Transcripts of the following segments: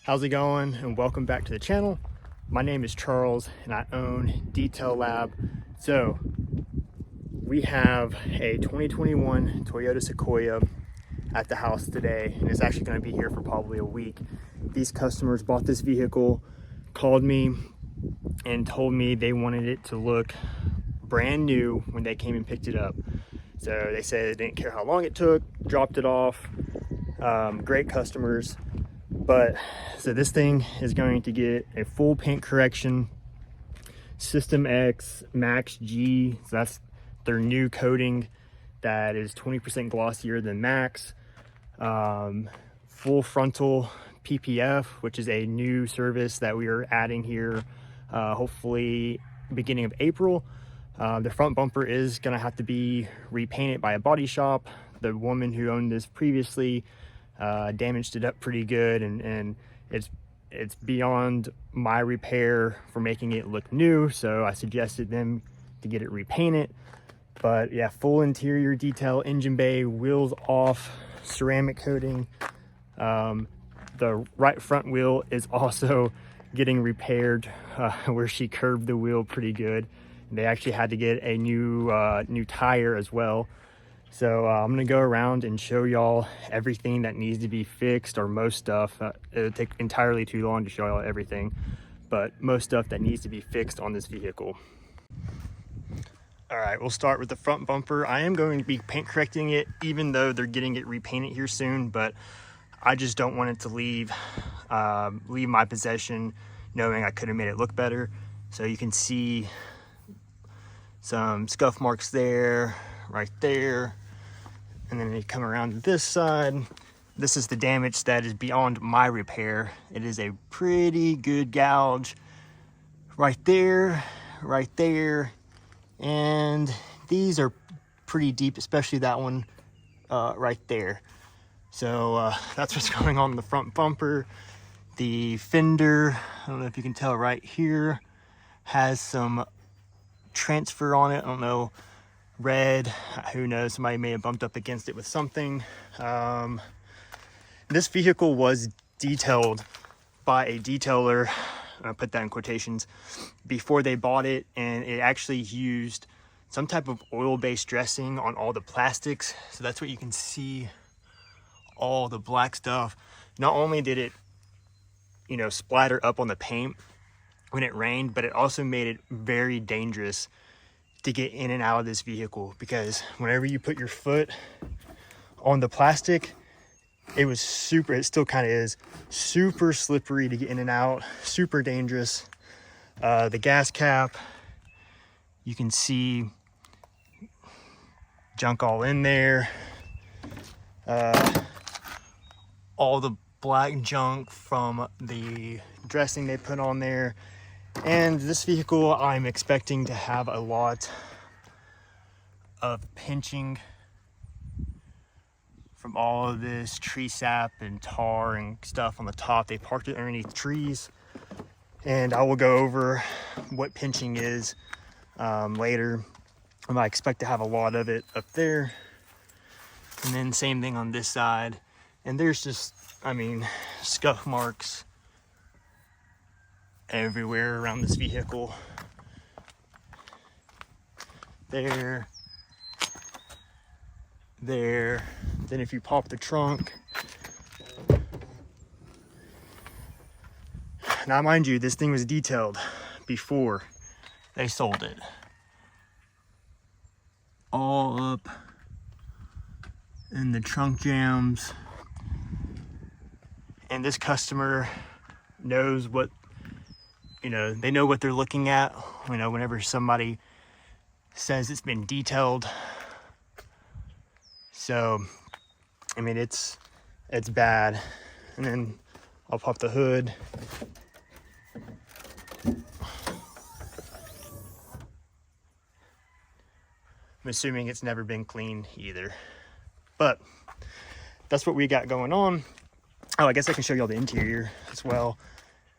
How's it going? And welcome back to the channel. My name is Charles and I own Detail Lab. So we have a 2021 Toyota Sequoia at the house today, and it's actually going to be here for probably a week. These customers bought this vehicle, called me and told me they wanted it to look brand new when they came and picked it up. So they said they didn't care how long it took, dropped it off. Great customers. But so this thing is going to get a full paint correction, System X Max G. So that's their new coating that is 20% glossier than Max. Full frontal PPF, which is a new service that we are adding here, hopefully beginning of April. The front bumper is going to have to be repainted by a body shop. The woman who owned this previously damaged it up pretty good, and it's beyond my repair for making it look new, so I suggested them to get it repainted. But yeah, full interior detail, engine bay, wheels off, ceramic coating. The right front wheel is also getting repaired, where she curved the wheel pretty good. They actually had to get a new tire as well. So I'm gonna go around and show y'all everything that needs to be fixed, or most stuff. It'll take entirely too long to show y'all everything, but most stuff that needs to be fixed on this vehicle. All right, we'll start with the front bumper. I am going to be paint correcting it, even though they're getting it repainted here soon, but I just don't want it to leave my possession knowing I could have made it look better. So you can see some scuff marks there, right there. And then you come around to this side. This is the damage that is beyond my repair. It is a pretty good gouge right there, and these are pretty deep, especially that one right there. So that's what's going on in the front bumper. The fender, I don't know if you can tell right here, has some transfer on it. I don't know, red, who knows, somebody may have bumped up against it with something. This vehicle was detailed by a detailer, I put that in quotations, before they bought it, and it actually used some type of oil-based dressing on all the plastics. So that's what you can see, all the black stuff. Not only did it, splatter up on the paint when it rained, but it also made it very dangerous to get in and out of this vehicle, because whenever you put your foot on the plastic, it still kind of is super slippery to get in and out, super dangerous. The gas cap, you can see junk all in there, all the black junk from the dressing they put on there. And this vehicle, I'm expecting to have a lot of pinching from all of this tree sap and tar and stuff on the top. They parked it underneath trees, and I will go over what pinching is later. I expect to have a lot of it up there, and then same thing on this side. And there's just, scuff marks everywhere around this vehicle. There. Then if you pop the trunk, now mind you, this thing was detailed before they sold it. All up in the trunk jams. And this customer knows what, they know what they're looking at, whenever somebody says it's been detailed. So, it's bad. And then I'll pop the hood. I'm assuming it's never been cleaned either. But that's what we got going on. Oh, I guess I can show you all the interior as well.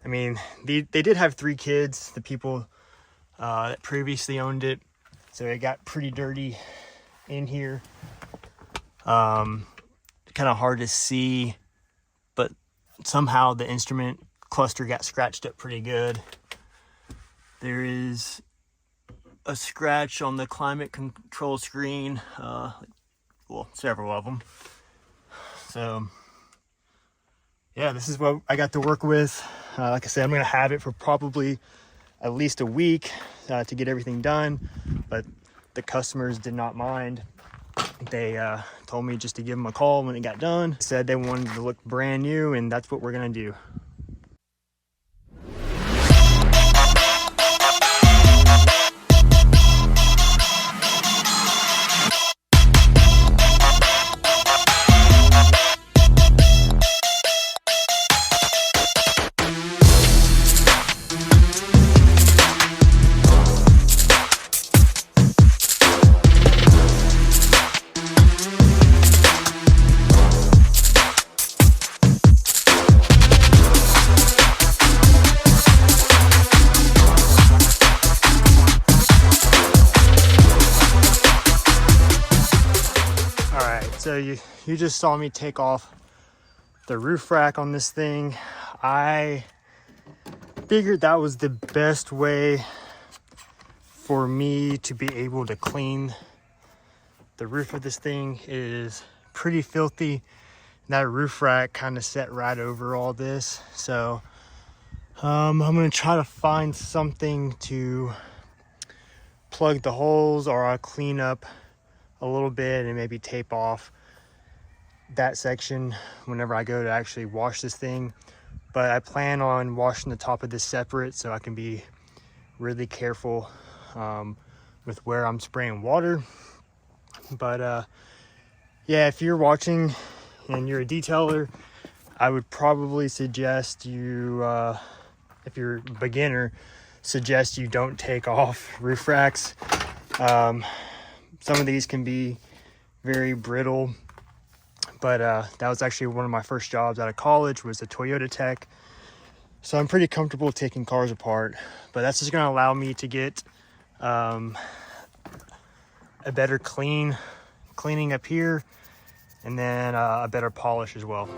They did have 3 kids, the people that previously owned it. So it got pretty dirty in here. Kind of hard to see, but somehow the instrument cluster got scratched up pretty good. There is a scratch on the climate control screen, well, several of them. So yeah, this is what I got to work with. Like I said, I'm gonna have it for probably at least a week to get everything done, but the customers did not mind. They told me just to give them a call when it got done. Said they wanted to look brand new, and that's what we're gonna do. So you just saw me take off the roof rack on this thing. I figured that was the best way for me to be able to clean the roof of this thing. It is pretty filthy. That roof rack kind of set right over all this. So I'm gonna try to find something to plug the holes, or I'll clean up a little bit and maybe tape off that section whenever I go to actually wash this thing. But I plan on washing the top of this separate so I can be really careful with where I'm spraying water. But yeah, if you're watching and you're a detailer, I would probably suggest you, if you're a beginner, suggest you don't take off roof racks. Some of these can be very brittle, but that was actually one of my first jobs out of college, was a Toyota tech. So I'm pretty comfortable taking cars apart, but that's just gonna allow me to get a better cleaning up here, and then a better polish as well.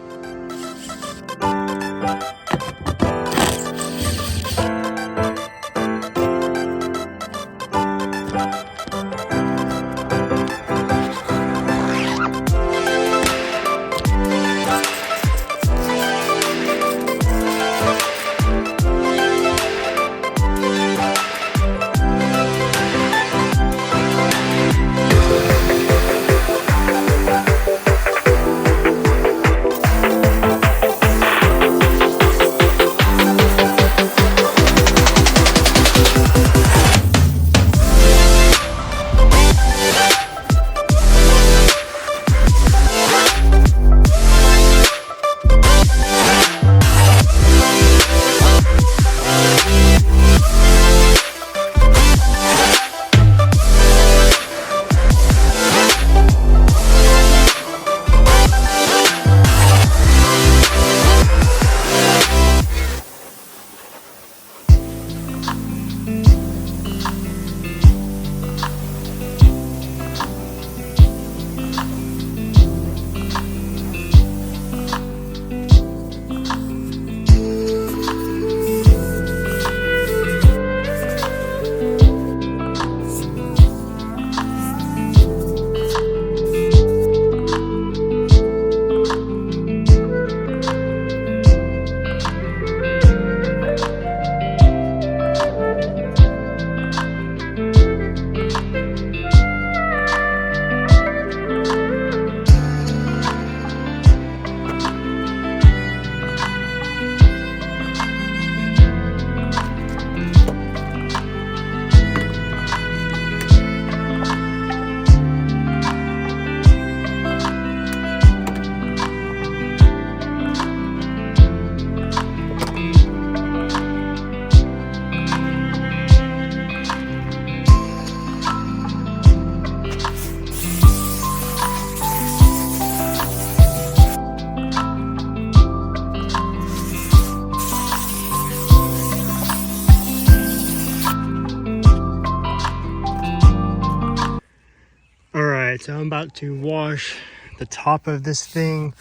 So I'm about to wash the top of this thing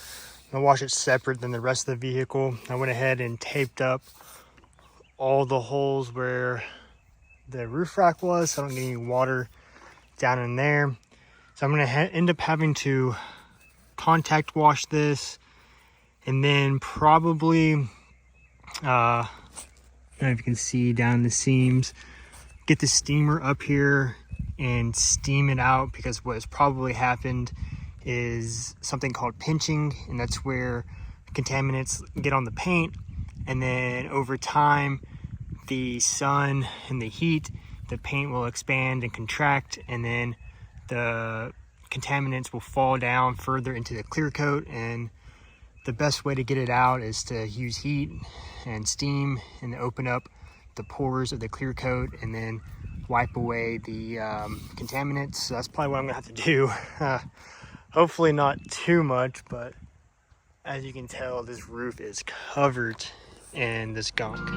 I'm gonna wash it separate than the rest of the vehicle. I went ahead and taped up all the holes where the roof rack was, so I don't get any water down in there. So I'm gonna end up having to contact wash this, and then probably, I don't know if you can see down the seams, get the steamer up here and steam it out, because what has probably happened is something called pinching, and that's where contaminants get on the paint, and then over time, the sun and the heat, the paint will expand and contract, and then the contaminants will fall down further into the clear coat. And the best way to get it out is to use heat and steam and open up the pores of the clear coat and then wipe away the contaminants. So that's probably what I'm gonna have to do. Hopefully not too much, but as you can tell, this roof is covered in this gunk.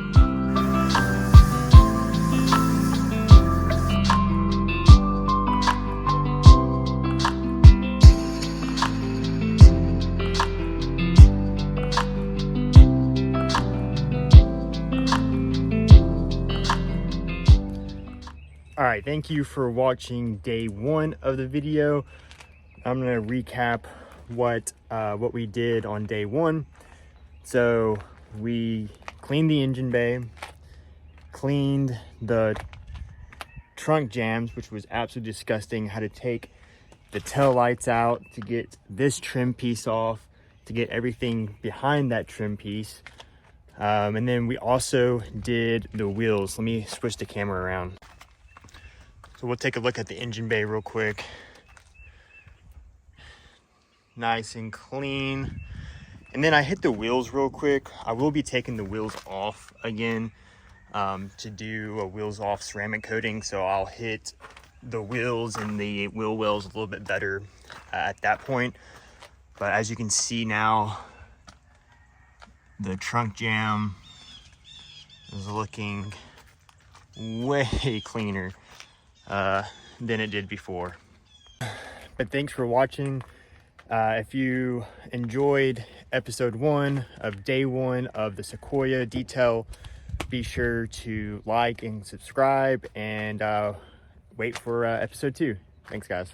All right, thank you for watching day one of the video. I'm gonna recap what we did on day one. So we cleaned the engine bay, cleaned the trunk jams, which was absolutely disgusting. Had to take the tail lights out to get this trim piece off, to get everything behind that trim piece. And then we also did the wheels. Let me switch the camera around. So we'll take a look at the engine bay real quick. Nice and clean. And then I hit the wheels real quick. I will be taking the wheels off again to do a wheels off ceramic coating. So I'll hit the wheels and the wheel wells a little bit better at that point. But as you can see now, the trunk jam is looking way cleaner than it did before. But thanks for watching. If you enjoyed episode 1 of day 1 of the Sequoia detail, be sure to like and subscribe, and wait for episode 2. Thanks, guys.